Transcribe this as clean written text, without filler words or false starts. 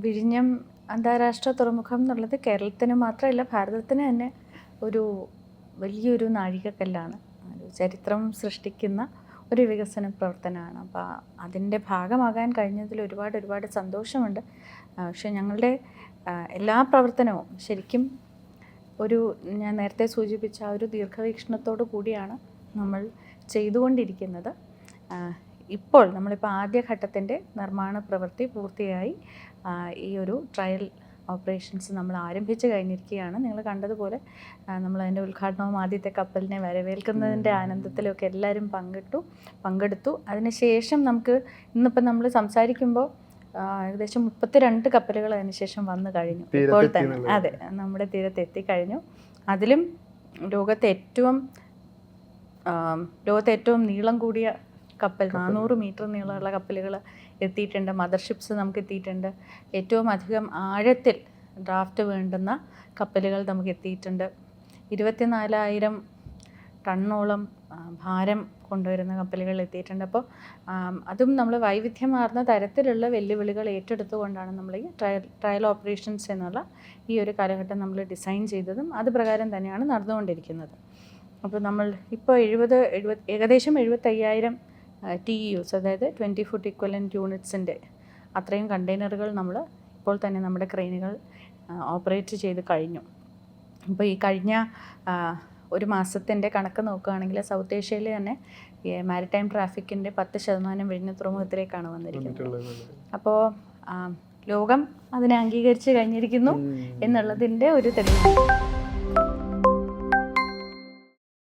വിഴിഞ്ഞം അന്താരാഷ്ട്ര തുറമുഖം എന്നുള്ളത് കേരളത്തിന് മാത്രമല്ല ഭാരതത്തിന് തന്നെ ഒരു വലിയൊരു നാഴികക്കല്ലാണ്. ഒരു ചരിത്രം സൃഷ്ടിക്കുന്ന ഒരു വികസന പ്രവർത്തനമാണ്. അപ്പോൾ അതിൻ്റെ ഭാഗമാകാൻ കഴിഞ്ഞതിൽ ഒരുപാട് സന്തോഷമുണ്ട്. പക്ഷേ ഞങ്ങളുടെ എല്ലാ പ്രവർത്തനവും ശരിക്കും ഞാൻ നേരത്തെ സൂചിപ്പിച്ച ആ ഒരു ദീർഘവീക്ഷണത്തോടു കൂടിയാണ് നമ്മൾ ചെയ്തുകൊണ്ടിരിക്കുന്നത്. ഇപ്പോൾ നമ്മളിപ്പോൾ ആദ്യഘട്ടത്തിൻ്റെ നിർമ്മാണ പ്രവൃത്തി പൂർത്തിയായി ഈ ഒരു ട്രയൽ ഓപ്പറേഷൻസ് നമ്മൾ ആരംഭിച്ച് കഴിഞ്ഞിരിക്കുകയാണ്. നിങ്ങൾ കണ്ടതുപോലെ നമ്മളതിൻ്റെ ഉദ്ഘാടനവും ആദ്യത്തെ കപ്പലിനെ വരവേൽക്കുന്നതിൻ്റെ ആനന്ദത്തിലൊക്കെ എല്ലാവരും പങ്കെടുത്തു. അതിനുശേഷം നമുക്ക് ഇന്നിപ്പോൾ നമ്മൾ സംസാരിക്കുമ്പോൾ ഏകദേശം 32 കപ്പലുകൾ അതിനുശേഷം വന്നു കഴിഞ്ഞു. ഇപ്പോൾ തന്നെ അതെ, നമ്മുടെ തീരത്ത് എത്തിക്കഴിഞ്ഞു. അതിലും ലോകത്തെ ഏറ്റവും നീളം കൂടിയ കപ്പൽ 400 മീറ്റർ നീളമുള്ള കപ്പലുകൾ എത്തിയിട്ടുണ്ട്. മദർഷിപ്സ് നമുക്ക് എത്തിയിട്ടുണ്ട്. ഏറ്റവും അധികം ആഴത്തിൽ ഡ്രാഫ്റ്റ് വേണ്ടുന്ന കപ്പലുകൾ നമുക്ക് എത്തിയിട്ടുണ്ട്. 24,000 ടണ്ണോളം ഭാരം കൊണ്ടുവരുന്ന കപ്പലുകൾ എത്തിയിട്ടുണ്ട്. അപ്പോൾ അതും നമ്മൾ വൈവിധ്യമാർന്ന തരത്തിലുള്ള വെല്ലുവിളികൾ ഏറ്റെടുത്തുകൊണ്ടാണ് നമ്മൾ ഈ ട്രയൽ ഓപ്പറേഷൻസ് എന്നുള്ള ഈ ഒരു കാലഘട്ടം നമ്മൾ ഡിസൈൻ ചെയ്തതും അത് പ്രകാരം തന്നെയാണ് നടന്നുകൊണ്ടിരിക്കുന്നത്. അപ്പോൾ നമ്മൾ ഇപ്പോൾ ഏകദേശം 75,000 TEUs, അതായത് 20 ഫുട്ട് ഇക്വലൻറ്റ് യൂണിറ്റ്സിൻ്റെ അത്രയും കണ്ടെയ്നറുകൾ നമ്മൾ ഇപ്പോൾ തന്നെ നമ്മുടെ ക്രെയിനുകൾ ഓപ്പറേറ്റ് ചെയ്ത് കഴിഞ്ഞു. അപ്പോൾ ഈ കഴിഞ്ഞ ഒരു മാസത്തിൻ്റെ കണക്ക് നോക്കുകയാണെങ്കിൽ സൗത്ത് ഏഷ്യയിൽ തന്നെ മാരിടൈം ട്രാഫിക്കിൻ്റെ 10% വിഴിഞ്ഞം തുറമുഖത്തിലേക്കാണ് വന്നിരിക്കുന്നത്. അപ്പോൾ ലോകം അതിനെ അംഗീകരിച്ച് കഴിഞ്ഞിരിക്കുന്നു എന്നുള്ളതിൻ്റെ ഒരു തെളിവാണ്.